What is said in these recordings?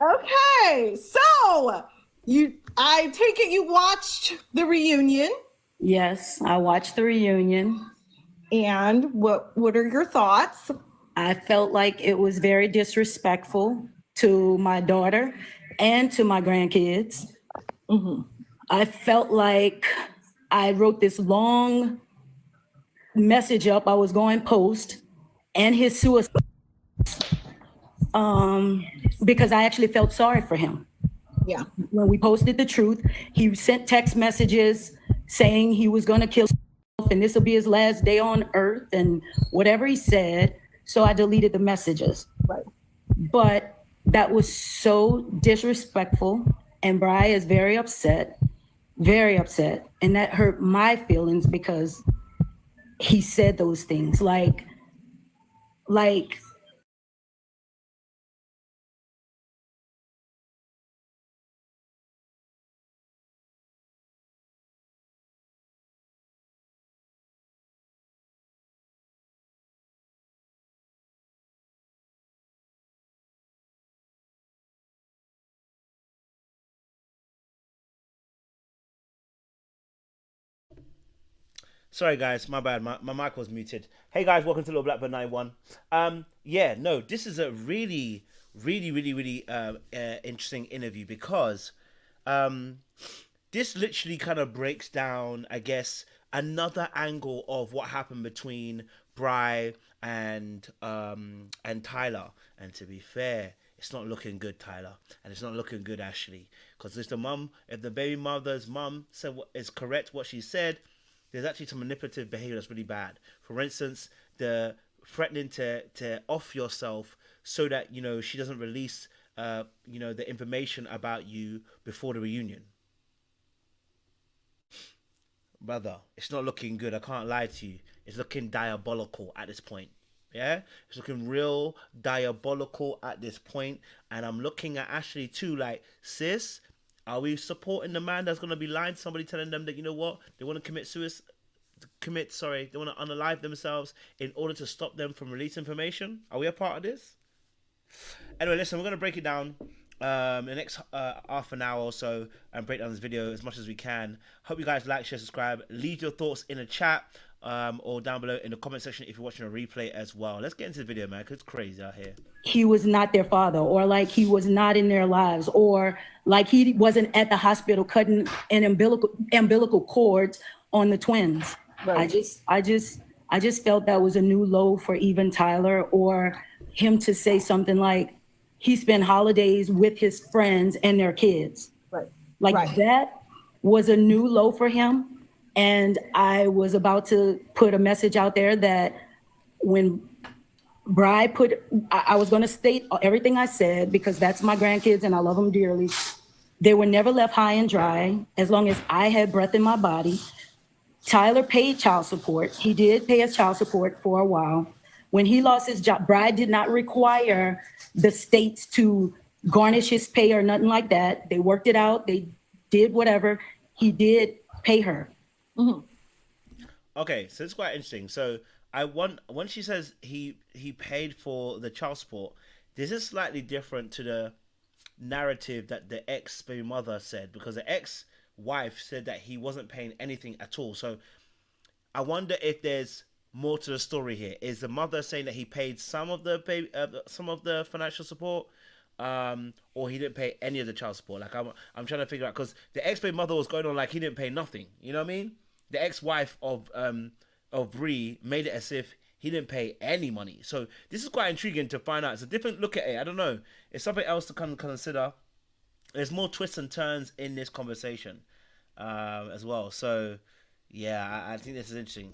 Okay, so I take it you watched the reunion, Yes, I watched the reunion. and what are your thoughts? I felt like it was very disrespectful to my daughter and to my grandkids. I felt like I wrote this long message up. I was going post and his suicide because I actually felt sorry for him. Yeah, When we posted the truth, he sent text messages saying he was going to kill himself and this will be his last day on earth and whatever he said. So I deleted the messages. right. But that was so disrespectful. And Bri is very upset. And that hurt my feelings because he said those things like Sorry guys, my bad. My mic was muted. Hey guys, welcome to Little Blackbird 91. Yeah, no, this is a really interesting interview because um this literally kind of breaks down, I guess, another angle of what happened between Bry and Tyler. And to be fair, it's not looking good, Tyler, and it's not looking good, Ashley, because if the baby mother's mum said what is correct, what she said, there's actually some manipulative behavior that's really bad. For instance, the threatening to off yourself so that she doesn't release the information about you before the reunion. Brother, it's not looking good. I can't lie to you. It's looking diabolical at this point. Yeah, it's looking real diabolical at this point, and I'm looking at Ashley too. Like, sis, are we supporting the man that's gonna be lying to somebody, telling them that what they want to commit suicide? They want to unalive themselves in order to stop them from releasing information. Are we a part of this? Anyway, listen, we're gonna break it down the next half an hour or so and break down this video as much as we can. Hope you guys like, share, subscribe, leave your thoughts in the chat or down below in the comment section if you're watching a replay as well. Let's get into the video, man, because it's crazy out here. he was not their father, or like he was not in their lives, or like he wasn't at the hospital cutting an umbilical cords on the twins. I Right. just I just I just felt that was a new low for even Tyler, or him to say something like he spent holidays with his friends and their kids. Right. Like Right. that was a new low for him. And I was about to put a message out there that when Bri put, I was going to state everything I said because that's my grandkids and I love them dearly. They were never left high and dry as long as I had breath in my body. Tyler paid child support. He did pay his child support for a while. When he lost his job, Bride did not require the states to garnish his pay or nothing like that. They worked it out. They did whatever. He did pay her. Okay, so it's quite interesting. So I want when she says he paid for the child support, this is slightly different to the narrative that the ex baby mother said, because the ex wife said that he wasn't paying anything at all. So I wonder if there's more to the story here. Is the mother saying that he paid some of the financial support, or he didn't pay any of the child support? Like I'm trying to figure out, because the ex baby mother was going on like he didn't pay nothing. You know what I mean? The ex wife of Bree made it as if he didn't pay any money. So this is quite intriguing to find out. It's a different look at it. I don't know. It's something else to kind of consider. There's more twists and turns in this conversation as well. So yeah, I think this is interesting.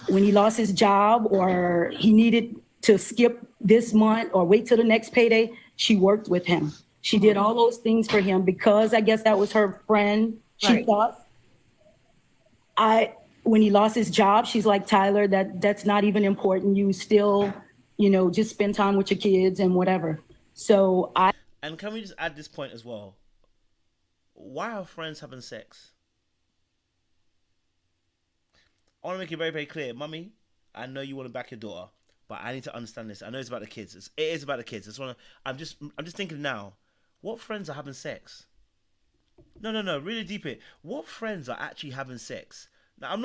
When he lost his job or he needed to skip this month or wait till the next payday, she worked with him. She did all those things for him because I guess that was her friend. She Right. thought when he lost his job, she's like, Tyler, that's not even important. You still, just spend time with your kids and whatever. So And can we just add this point as well? Why are friends having sex? I want to make it very, very clear, mummy. I know you want to back your daughter, but I need to understand this. I know it's about the kids. It is about the kids. I'm just thinking now. what friends are having sex? No, really deep it. What friends are actually having sex? Now, I'm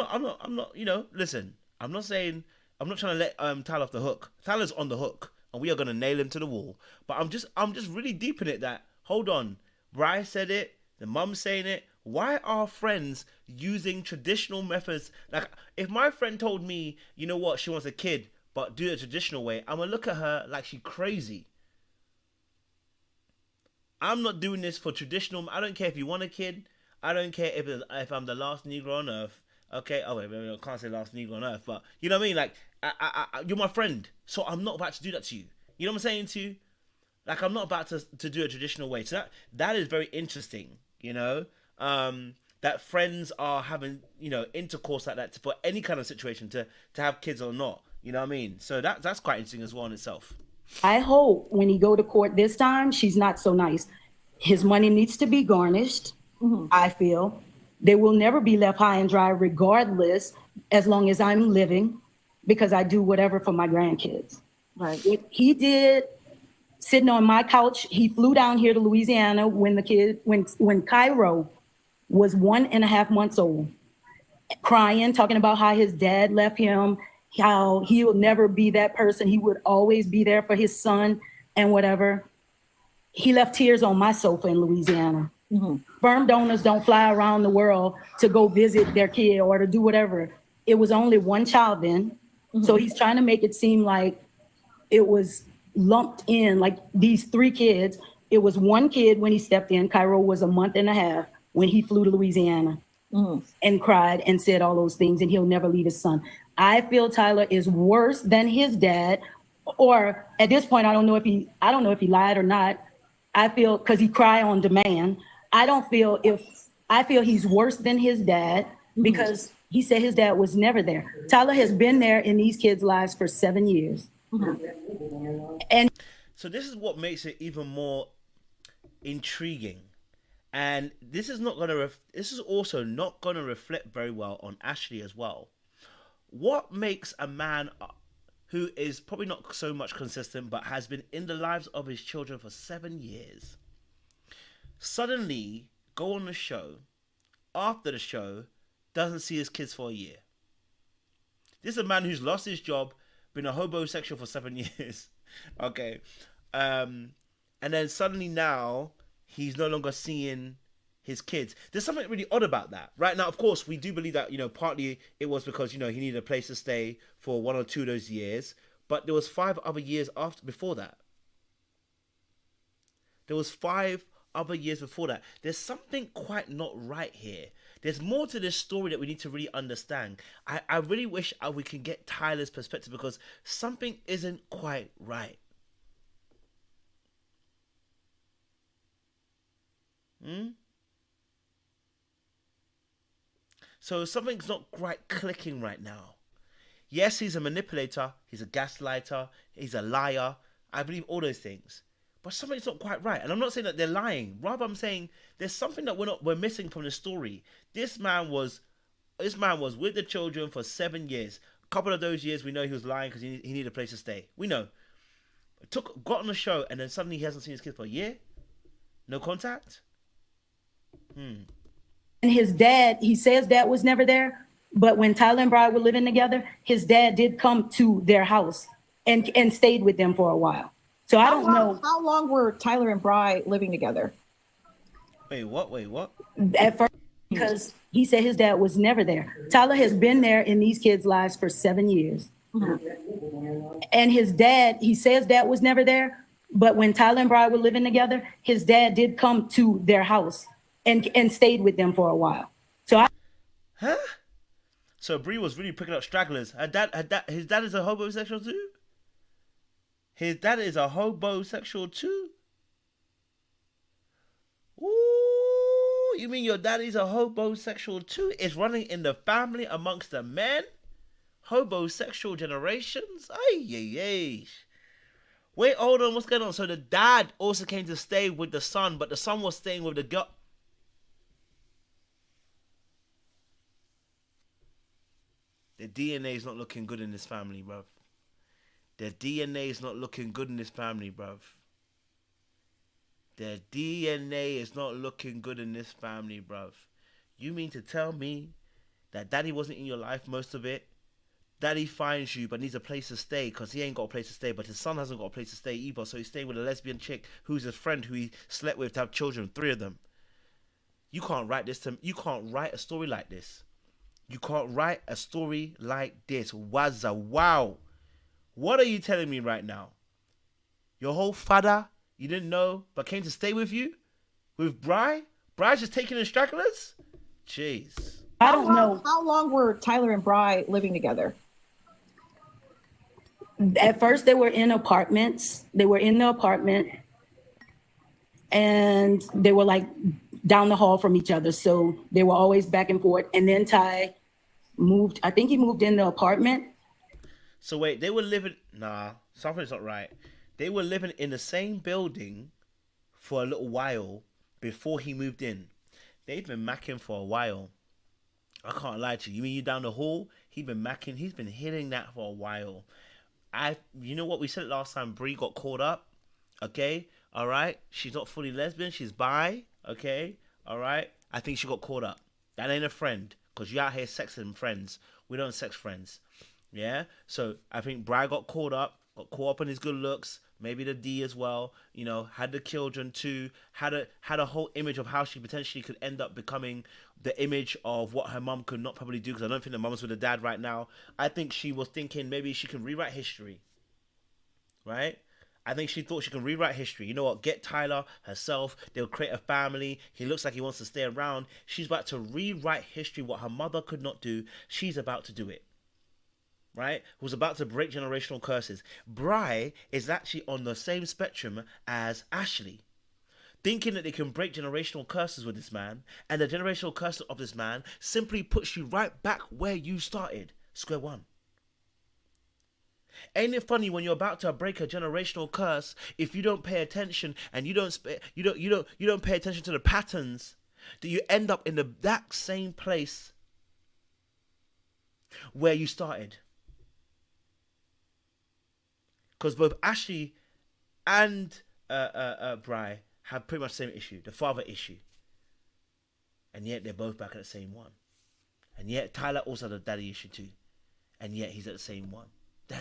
not. You know, listen. I'm not saying. I'm not trying to let Tyler off the hook. Tyler's on the hook, and we are gonna nail him to the wall. But I'm just really deep in it. That hold on, Bryce said it. The mum's saying it. Why are friends using traditional methods? Like, if my friend told me, you know what, she wants a kid, but do it a traditional way, I'm gonna look at her like she's crazy. I'm not doing this for traditional. I don't care if you want a kid. I don't care if I'm the last Negro on earth. Okay. Oh wait, I can't say last Negro on earth, but you know what I mean. Like, you're my friend, so I'm not about to do that to you. You know what I'm saying to you? Like, I'm not about to do a traditional way. So that is very interesting. You know, that friends are having, you know, intercourse like that for any kind of situation to have kids or not. You know what I mean? So that's quite interesting as well in itself. I hope when he go to court this time, she's not so nice. His money needs to be garnished. I feel they will never be left high and dry, regardless, as long as I'm living, because I do whatever for my grandkids. Right. What he did, sitting on my couch, he flew down here to Louisiana when Cairo was 1.5 months old, crying, talking about how his dad left him, how he will never be that person. He would always be there for his son and whatever. He left tears on my sofa in Louisiana. Sperm donors don't fly around the world to go visit their kid or to do whatever. It was only one child then. So he's trying to make it seem like it was lumped in, like these 3 kids. It was one kid when he stepped in. Cairo was 1.5 months when he flew to Louisiana and cried and said all those things, and he'll never leave his son. I feel Tyler is worse than his dad, or at this point, I don't know if he lied or not. I feel, because he cried on demand. I feel he's worse than his dad because he said his dad was never there. Tyler has been there in these kids' lives for 7 years. And So this is what makes it even more intriguing, and this is not gonna. This is also not gonna reflect very well on Ashley as well. What makes a man who is probably not so much consistent, but has been in the lives of his children for 7 years, suddenly go on the show, after the show, doesn't see his kids for a year? This is a man who's lost his job, been a homosexual for 7 years, okay, and then suddenly now he's no longer seeing his kids. There's something really odd about that. Right now, of course, we do believe that, you know, partly it was because, you know, he needed a place to stay for 1 or 2 of those years, but there was 5 other years before that. There was 5 other years before that. There's something quite not right here. There's more to this story that we need to really understand. I really wish we can get Tyler's perspective, because something isn't quite right. So something's not quite clicking right now. Yes, he's a manipulator, he's a gaslighter, he's a liar. I believe all those things. But something's not quite right. And I'm not saying that they're lying. Rather, I'm saying there's something that we're missing from the story. This man was with the children for 7 years. A couple of those years we know he was lying because he needed a place to stay. We know. Got on the show, and then suddenly he hasn't seen his kids for a year? No contact? And his dad, he says dad was never there, but when Tyler and Bride were living together, his dad did come to their house and stayed with them for a while. So I don't know. How long were Tyler and Bride living together? Wait, what? At first, because he said his dad was never there. Tyler has been there in these kids' lives for 7 years. And his dad, he says dad was never there, but when Tyler and Bride were living together, his dad did come to their house and stayed with them for a while. Huh? So Bree was really picking up stragglers. His dad is a homosexual too? His dad is a homosexual too? Ooh, you mean your daddy's a homosexual too? It's running in the family amongst the men? Homosexual generations? Ay. Wait, hold on, what's going on? So the dad also came to stay with the son, but the son was staying with the girl. The DNA is not looking good in this family, bruv. The DNA is not looking good in this family, bruv. The DNA is not looking good in this family, bruv. You mean to tell me that daddy wasn't in your life most of it? Daddy finds you but needs a place to stay because he ain't got a place to stay, but his son hasn't got a place to stay either, so he's staying with a lesbian chick who's his friend who he slept with to have children, 3 of them. You can't write a story like this. You can't write a story like this. Wazza, wow. What are you telling me right now? Your whole father, you didn't know, but came to stay with you? With Bri? Bri's just taking in stragglers? Jeez. I don't know. How long were Tyler and Bri living together? At first, they were in apartments. They were in the apartment, and they were like down the hall from each other. So they were always back and forth. And then Ty moved. I think he moved in the apartment. So wait, they were living. Nah, something's not right. They were living in the same building for a little while before he moved in. They've been macking for a while. I can't lie to you. You mean you down the hall? He's been macking. He's been hitting that for a while. You know what we said last time? Bree got caught up. Okay, all right. She's not fully lesbian. She's bi. Okay, all right. I think she got caught up. That ain't a friend, because you out here sexing friends. We don't sex friends. Yeah. So I think Bri got caught up in his good looks. Maybe the D as well. You know, had the children too. Had a whole image of how she potentially could end up becoming the image of what her mum could not probably do, because I don't think the mum's with the dad right now. I think she was thinking maybe she can rewrite history. Right? I think she thought she can rewrite history. You know what? Get Tyler herself. They'll create a family. He looks like he wants to stay around. She's about to rewrite history. What her mother could not do, she's about to do it. Right? Who's about to break generational curses. Bri is actually on the same spectrum as Ashley, thinking that they can break generational curses with this man, and the generational curse of this man simply puts you right back where you started, square one. Ain't it funny when you're about to break a generational curse, if you don't pay attention and you don't pay attention to the patterns, that you end up in the exact same place where you started. Because both Ashley and Bri have pretty much the same issue, the father issue. And yet they're both back at the same one. And yet Tyler also had a daddy issue too. And yet he's at the same one. Damn.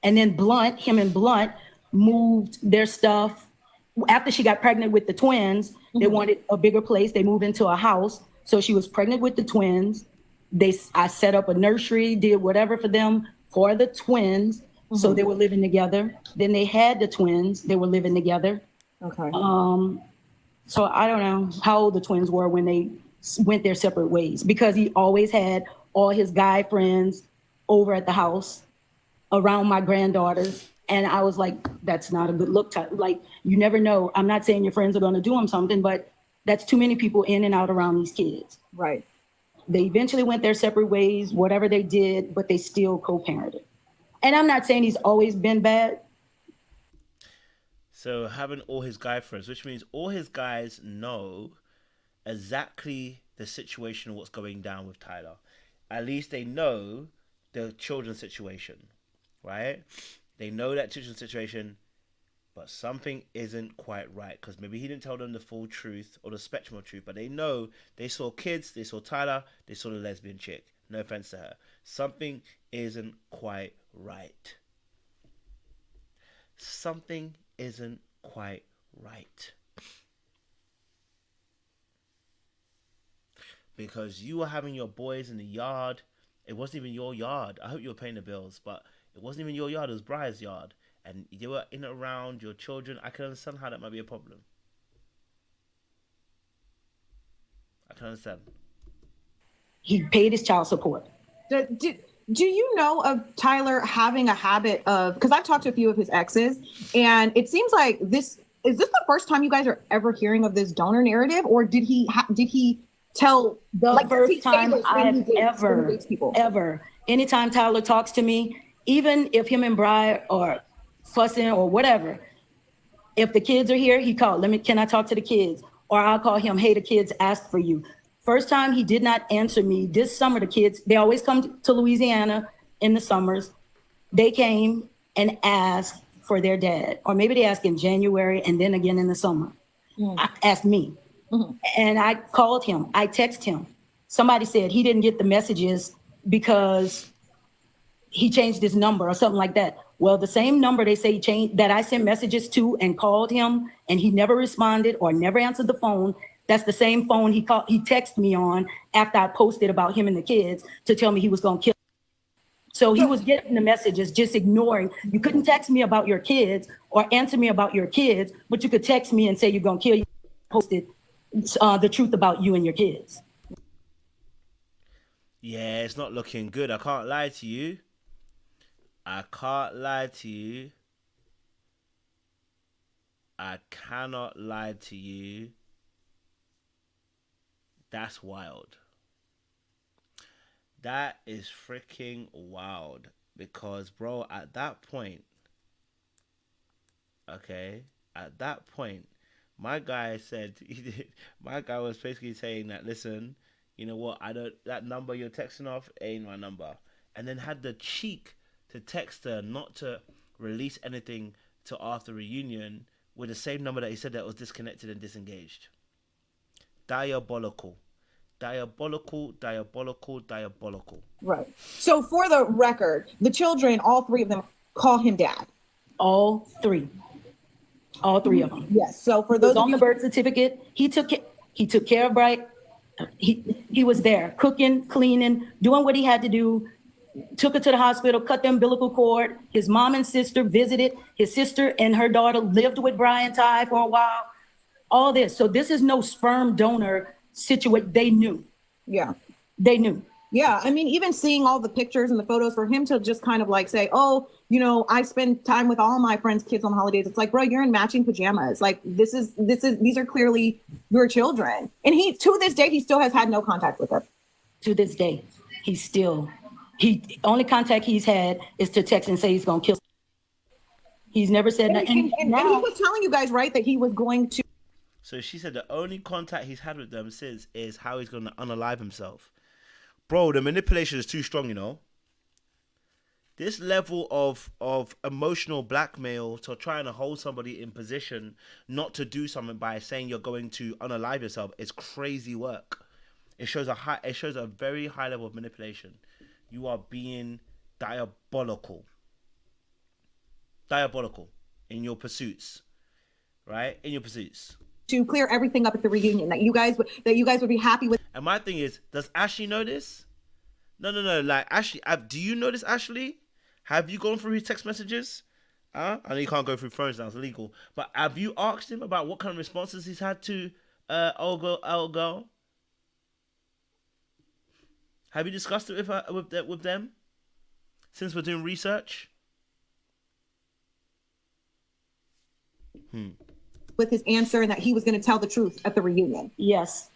And then him and Blunt moved their stuff. After she got pregnant with the twins, they wanted a bigger place. They moved into a house. So she was pregnant with the twins. I set up a nursery, did whatever for them for the twins. So they were living together. Then they had the twins. They were living together. Okay. So I don't know how old the twins were when they went their separate ways, because he always had all his guy friends over at the house around my granddaughters. And I was like, that's not a good look. Like, you never know. I'm not saying your friends are going to do them something, but that's too many people in and out around these kids. Right. They eventually went their separate ways, whatever they did, but they still co-parented. And I'm not saying he's always been bad. So having all his guy friends, which means all his guys know exactly the situation, what's going down with Tyler. At least they know the children's situation, right? They know that children's situation, but something isn't quite right, because maybe he didn't tell them the full truth or the spectrum of truth, but they know they saw kids, they saw Tyler, they saw the lesbian chick. No offense to her. Something isn't quite right. Something isn't quite right. Because you were having your boys in the yard. It wasn't even your yard. I hope you were paying the bills, but it wasn't even your yard. It was Briar's yard. And you were in and around your children. I can understand how that might be a problem. I can understand. He paid his child support. Do you know of Tyler having a habit of, because I've talked to a few of his exes, and it seems like is this the first time you guys are ever hearing of this donor narrative, or did he tell The like, does he first say time this when I've he dates- when he dates people? ever, anytime Tyler talks to me, even if him and Bri are fussing or whatever, if the kids are here, he called, can I talk to the kids? Or I'll call him, hey, the kids asked for you. First time he did not answer me. This summer, the kids, they always come to Louisiana in the summers. They came and asked for their dad, or maybe they ask in January and then again in the summer. Asked me. And I called him. I texted him. Somebody said he didn't get the messages because he changed his number or something like that. Well, the same number they say he changed that I sent messages to and called him and he never responded or never answered the phone. That's the same phone he texted me on after I posted about him and the kids to tell me he was going to kill. So he was getting the messages, just ignoring. You couldn't text me about your kids or answer me about your kids, but you could text me and say you're going to kill you. Posted the truth about you and your kids. Yeah, it's not looking good. I can't lie to you. I can't lie to you. I cannot lie to you. That's wild. That is freaking wild. Because, bro, at that point, my guy said, my guy was basically saying that, listen, you know what, that number you're texting off ain't my number. And then had the cheek to text her not to release anything till after reunion with the same number that he said that was disconnected and disengaged. Diabolical. Diabolical, diabolical, diabolical. Right. So for the record, the children, all three of them, call him dad. All three of them. Yes. So for those on the birth certificate, he took care of Bright. He was there cooking, cleaning, doing what he had to do. Took her to the hospital, cut the umbilical cord. His mom and sister visited. His sister and her daughter lived with Brian Ty for a while. All this. So this is no sperm donor situation. They knew. Yeah. They knew. Yeah. I mean, even seeing all the pictures and the photos for him to just kind of like say, oh, you know, I spend time with all my friends' kids on holidays. It's like, bro, you're in matching pajamas. Like these are clearly your children. And to this day, he still has had no contact with them. To this day, only contact he's had is to text and say he's going to kill. He's never said that. And he was telling you guys, right, that he was going to. So she said the only contact he's had with them since is how he's going to unalive himself. Bro, the manipulation is too strong, you know. This level of emotional blackmail to trying to hold somebody in position not to do something by saying you're going to unalive yourself is crazy work. It shows a very high level of manipulation. You are being diabolical. Diabolical in your pursuits. Right? In your pursuits. To clear everything up at the reunion, that you guys would be happy with. And my thing is, does Ashley know this? No. Like, Ashley, do you know this, Ashley? Have you gone through his text messages? I know you can't go through phones now, it's illegal. But have you asked him about what kind of responses he's had to old girl? Have you discussed it with them? Since we're doing research? With his answer and that he was going to tell the truth at the reunion. Yes.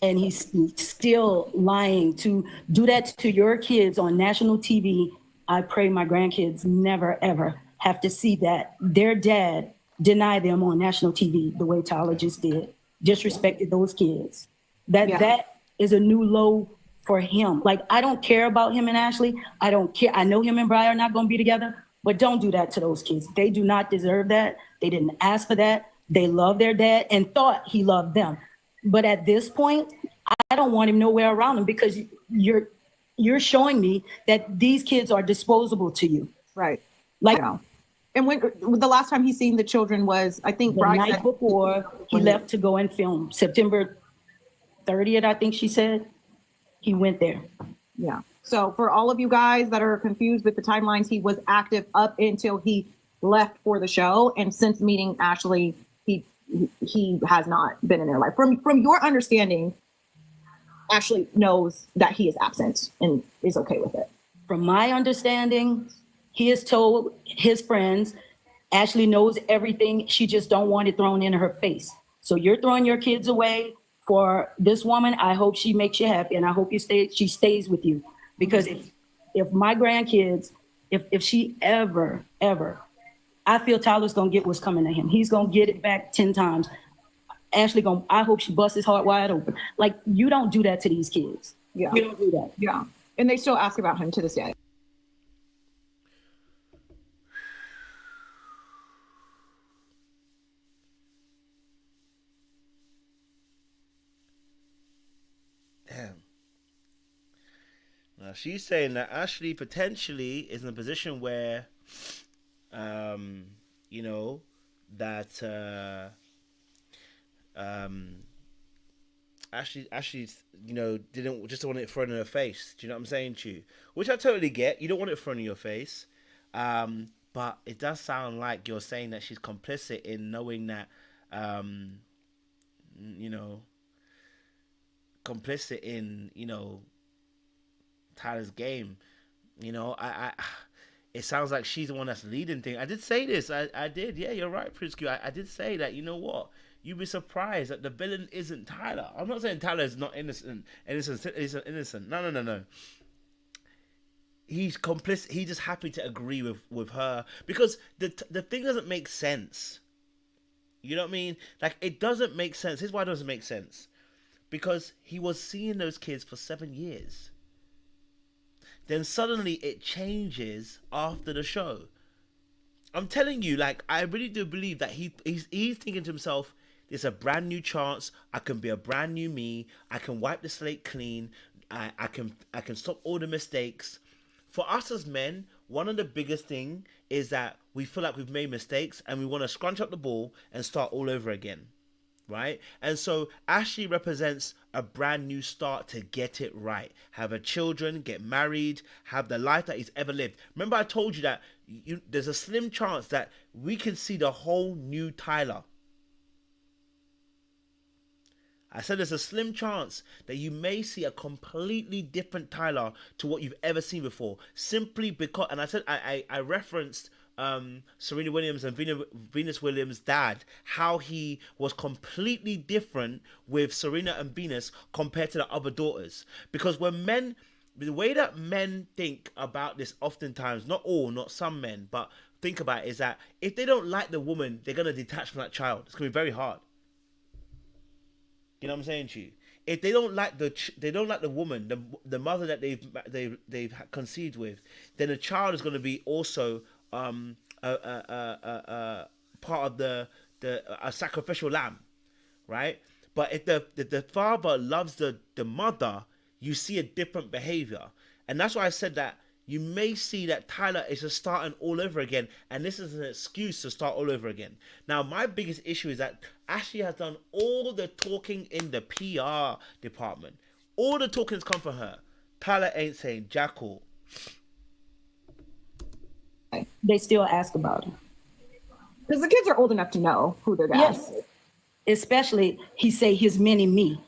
And he's still lying. To do that to your kids on national TV, I pray my grandkids never, ever have to see that their dad denied them on national TV the way Tyler just did. Disrespected those kids. That is a new low for him. Like, I don't care about him and Ashley. I don't care. I know him and Brian are not going to be together, but don't do that to those kids. They do not deserve that. They didn't ask for that. They love their dad and thought he loved them. But at this point, I don't want him nowhere around him because you're showing me that these kids are disposable to you. Right. Like, and when the last time he seen the children was, I think, the night before he left to go and film, September 30th, I think she said, he went there. Yeah. So for all of you guys that are confused with the timelines, he was active up until he left for the show. And since meeting Ashley, he has not been in their life. From your understanding, Ashley knows that he is absent and is okay with it. From my understanding, he has told his friends, Ashley knows everything. She just don't want it thrown in her face. So you're throwing your kids away for this woman. I hope she makes you happy, and I hope she stays with you. Because if my grandkids, if she ever, I feel Tyler's gonna get what's coming to him. He's gonna get it back 10 times. Ashley I hope she busts his heart wide open. Like, you don't do that to these kids. Yeah. You don't do that. Yeah. And they still ask about him to this day. She's saying that Ashley potentially is in a position where, um, you know, that Ashley, didn't just want it thrown in her face. Do you know what I'm saying to you? Which I totally get. You don't want it thrown in your face, but it does sound like you're saying that she's complicit in knowing that, um, you know, complicit in Tyler's game. I it sounds like she's the one that's leading things. I did say this. I did. Yeah, you're right, Prince Q. I did say that. You know what? You'd be surprised that the villain isn't Tyler. I'm not saying Tyler is not innocent. Innocent. No. He's complicit. He's just happy to agree with her because the thing doesn't make sense. You know what I mean? Like, it doesn't make sense. Here's why it doesn't make sense. Because he was seeing those kids for 7 years. Then suddenly it changes after the show. I'm telling you, like, I really do believe that he's thinking to himself, "There's a brand new chance. I can be a brand new me. I can wipe the slate clean. I can stop all the mistakes." For us as men, one of the biggest thing is that we feel like we've made mistakes and we want to scrunch up the ball and start all over again. Right? And so Ashley represents a brand new start to get it right. Have a children, get married, have the life that he's ever lived. Remember I told you that there's a slim chance that we can see the whole new Tyler. I said there's a slim chance that you may see a completely different Tyler to what you've ever seen before. Simply because, and I said I referenced Serena Williams and Venus Williams' dad, how he was completely different with Serena and Venus compared to the other daughters. Because the way that men think about this oftentimes, not all, not some men, but think about it, is that if they don't like the woman, they're going to detach from that child. It's going to be very hard. You know what I'm saying to you? If they don't like the woman, the mother that they've conceived with, then the child is going to be also a part of a sacrificial lamb, right? But if the father loves the mother, you see a different behavior, and that's why I said that you may see that Tyler is just starting all over again, and this is an excuse to start all over again. Now, my biggest issue is that Ashley has done all the talking in the PR department. All the talking has come from her. Tyler ain't saying jack all. They still ask about him. Because the kids are old enough to know who their dad Yes. is. Especially, he say his mini me,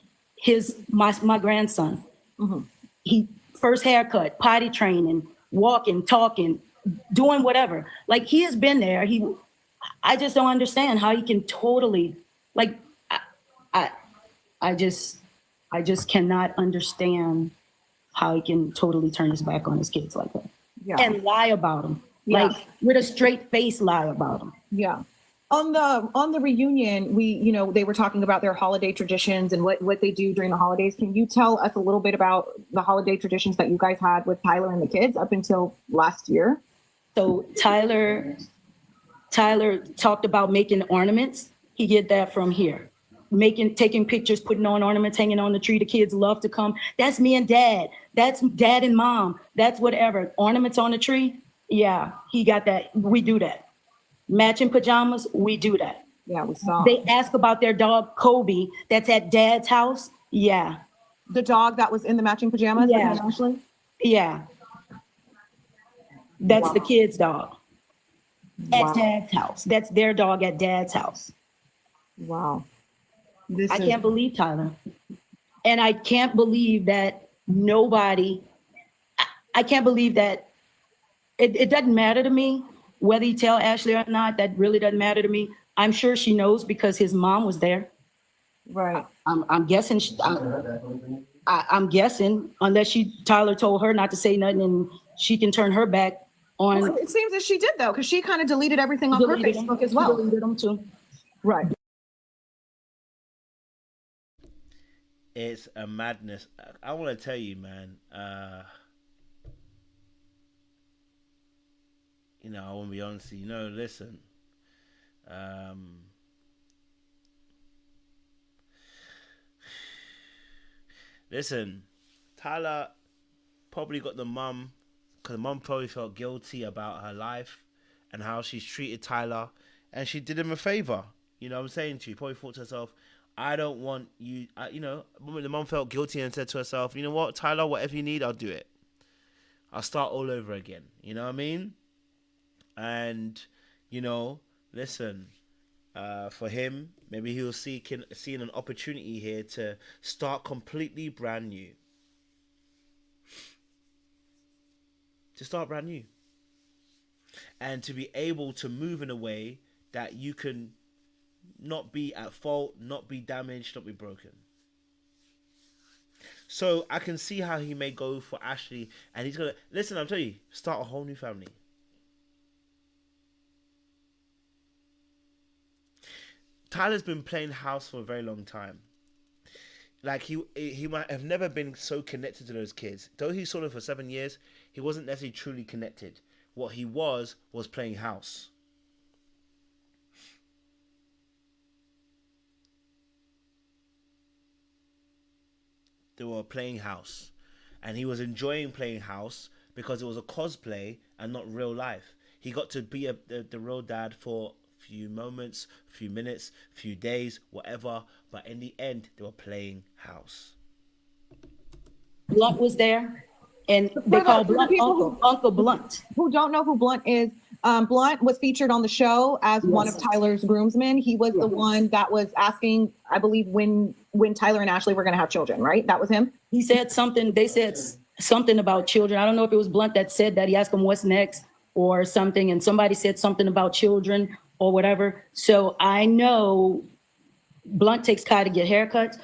my grandson. Mm-hmm. He first haircut, potty training, walking, talking, doing whatever. Like, he has been there. I just don't understand how he can totally, like, I just cannot understand how he can totally turn his back on his kids like that. Yeah. And lie about them. Yeah. Like, with a straight face, lie about them. Yeah. On the reunion, they were talking about their holiday traditions and what they do during the holidays. Can you tell us a little bit about the holiday traditions that you guys had with Tyler and the kids up until last year? So Tyler talked about making ornaments. He did that from here. Taking pictures, putting on ornaments, hanging on the tree. The kids love to come. That's me and dad. That's dad and mom. That's whatever. Ornaments on the tree. Yeah, he got that. We do that. Matching pajamas, we do that. Yeah, we saw. They ask about their dog, Kobe, that's at dad's house. Yeah. The dog that was in the matching pajamas? Yeah. With Ashley? Yeah. That's Wow. the kid's dog at Wow. dad's house. That's their dog at dad's house. Wow. I can't believe Tyler. And I can't believe that I can't believe that it doesn't matter to me whether he tell Ashley or not. That really doesn't matter to me. I'm sure she knows because his mom was there. Right. I'm guessing. I'm guessing unless Tyler told her not to say nothing and she can turn her back on. Well, it seems that she did, though, because she kind of deleted everything on her Facebook as well. Deleted them too. Right. It's a madness. I want to tell you, man. I want to be honest. Listen. Listen, Tyler. probably got the mum, because the mum probably felt guilty about her life and how she's treated Tyler, and she did him a favor. You know what I'm saying to you? Probably thought to herself, I don't want you, the mum felt guilty and said to herself, you know what, Tyler, whatever you need, I'll do it. I'll start all over again. You know what I mean? And, listen, for him, maybe he was seeing an opportunity here to start completely brand new. To start brand new. And to be able to move in a way that you can not be at fault, not be damaged, not be broken. So I can see how he may go for Ashley, and he's gonna listen. I'm telling you, start a whole new family. Tyler's been playing house for a very long time. Like he might have never been so connected to those kids. Though he saw them for 7 years, he wasn't necessarily truly connected. What he was playing house. They were playing house, and he was enjoying playing house because it was a cosplay and not real life. He got to be the real dad for a few moments, a few minutes, a few days, whatever, but in the end they were playing house. Blunt was there, and they call Blunt Uncle Blunt. Who don't know who Blunt is, Blunt was featured on the show as one of Tyler's groomsmen. He was the one that was asking, I believe, when Tyler and Ashley were going to have children, right? That was him? He said something, they said something about children. I don't know if it was Blunt that said that. He asked him what's next or something, and somebody said something about children or whatever. So I know Blunt takes Kai to get haircuts.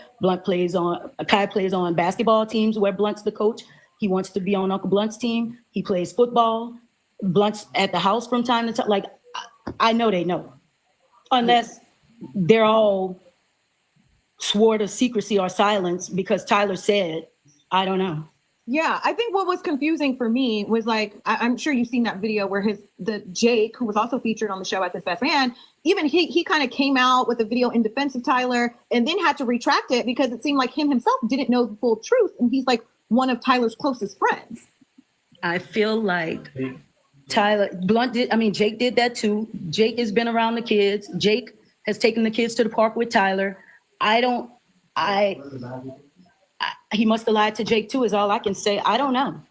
Kai plays on basketball teams where Blunt's the coach. He wants to be on Uncle Blunt's team. He plays football. Blunt's at the house from time to time. Like, I know they know. Unless they're all swore to secrecy or silence because Tyler said, I don't know. Yeah, I think what was confusing for me was like, I'm sure you've seen that video where the Jake, who was also featured on the show as his best man, even he kind of came out with a video in defense of Tyler and then had to retract it because it seemed like him himself didn't know the full truth. And he's like one of Tyler's closest friends. I feel like Jake did that too. Jake has been around the kids. Jake has taken the kids to the park with Tyler. He must have lied to Jake too, is all I can say. I don't know.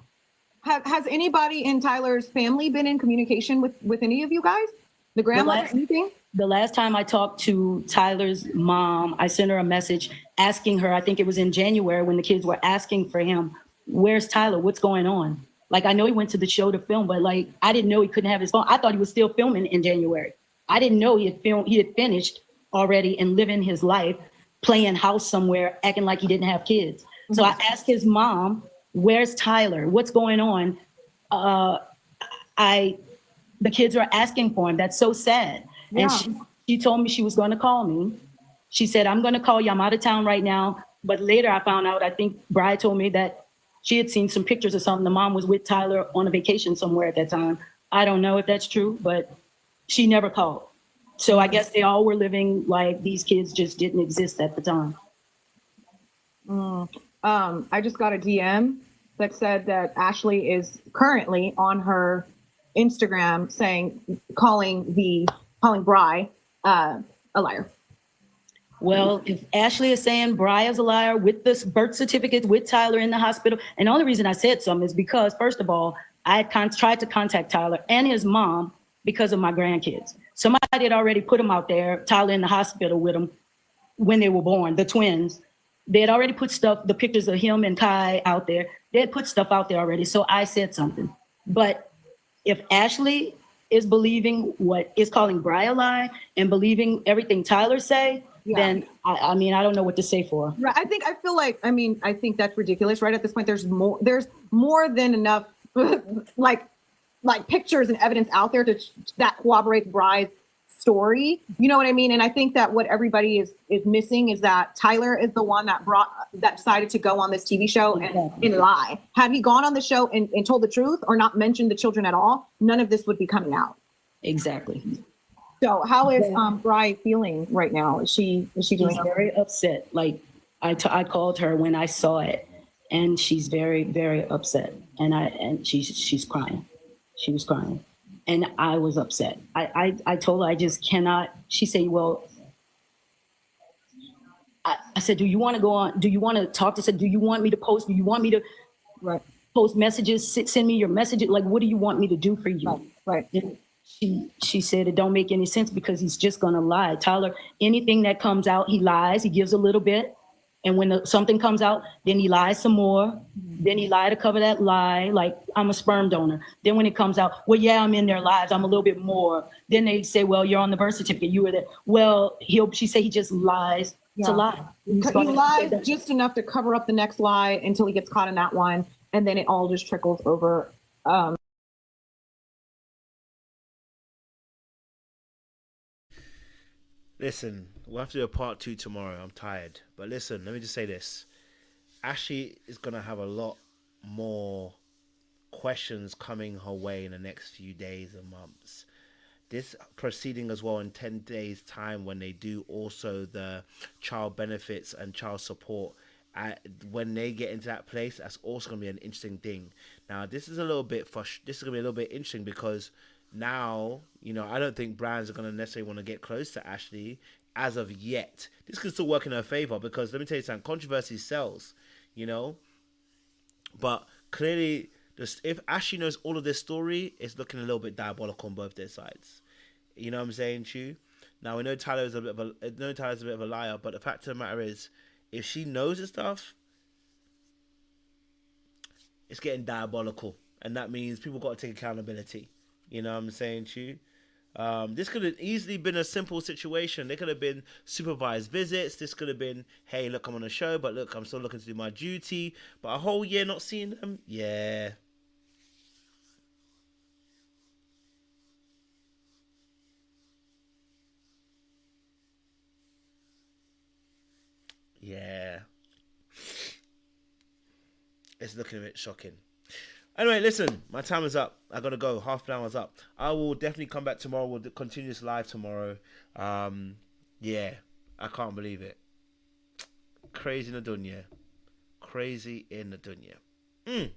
Has anybody in Tyler's family been in communication with any of you guys? The grandmother, anything? The last time I talked to Tyler's mom, I sent her a message asking her, I think it was in January when the kids were asking for him, where's Tyler? What's going on? Like, I know he went to the show to film, but like, I didn't know he couldn't have his phone. I thought he was still filming in January. I didn't know he had finished already and living his life, playing house somewhere, acting like he didn't have kids. Mm-hmm. So I asked his mom, where's Tyler? What's going on? The kids are asking for him. That's so sad. Yeah. And she told me she was going to call me. She said, I'm going to call you. I'm out of town right now. But later I found out, I think Bri told me that she had seen some pictures or something. The mom was with Tyler on a vacation somewhere at that time. I don't know if that's true, but she never called. So I guess they all were living like these kids just didn't exist at the time. I just got a DM that said that Ashley is currently on her Instagram calling Bri a liar. Well, if Ashley is saying Bri is a liar with this birth certificate with Tyler in the hospital, and the only reason I said something is because, first of all, I had tried to contact Tyler and his mom because of my grandkids. Somebody had already put him out there, Tyler in the hospital with him when they were born, the twins. They had already put the pictures of him and Kai out there. They had put stuff out there already, so I said something. But if Ashley is believing what is calling Bri a lie and believing everything Tyler say, then I don't know what to say for her. Right. I think that's ridiculous. Right at this point, there's more than enough like pictures and evidence out there that corroborates Bri's story. You know what I mean? And I think that what everybody is missing is that Tyler is the one that decided to go on this TV show and lie. Had he gone on the show and told the truth or not mentioned the children at all, none of this would be coming out. Exactly. So how is Bri feeling right now? Is she doing very upset? Like I called her when I saw it, and she's very, very upset. And she's crying. She was crying, and I was upset. I told her I just cannot. She said, "Well," I said, "Do you want to go on? Do you want to talk to?" Said, "Do you want me to post? Do you want me to Right. post messages? Send me your messages. Like, what do you want me to do for you?" Right. And she said it don't make any sense because he's just gonna lie. Tyler, anything that comes out, he lies. He gives a little bit, and when something comes out, then he lies some more. Then he lied to cover that lie. Like, I'm a sperm donor. Then when it comes out, well, yeah, I'm in their lives. I'm a little bit more. Then they say, well, you're on the birth certificate. You were there. Well, she said he just lies to lie. He lies just enough to cover up the next lie until he gets caught in that one, and then it all just trickles over. Listen, we'll have to do a part 2 tomorrow. I'm tired. But listen, let me just say this. Ashley is going to have a lot more questions coming her way in the next few days and months. This proceeding as well in 10 days time, when they do also the child benefits and child support, when they get into that place, that's also going to be an interesting thing. Now, this is a little bit this is going to be a little bit interesting because now, I don't think brands are going to necessarily want to get close to Ashley as of yet. This could still work in her favor because let me tell you something, controversy sells, but clearly, if Ashley knows all of this story, it's looking a little bit diabolical on both their sides. You know what I'm saying, Chu? Now, we know Tyler's a bit of a liar, but the fact of the matter is, if she knows this stuff, it's getting diabolical, and that means people got to take accountability. You know what I'm saying, Chu? This could have easily been a simple situation. There could have been supervised visits. This could have been, hey, look, I'm on a show, but look, I'm still looking to do my duty. But a whole year not seeing them, yeah. Yeah. It's looking a bit shocking. Anyway, listen, my time is up. I gotta go. Half an hour's up. I will definitely come back tomorrow. We'll continue this live tomorrow. Yeah, I can't believe it. Crazy in the dunya. Crazy in the dunya.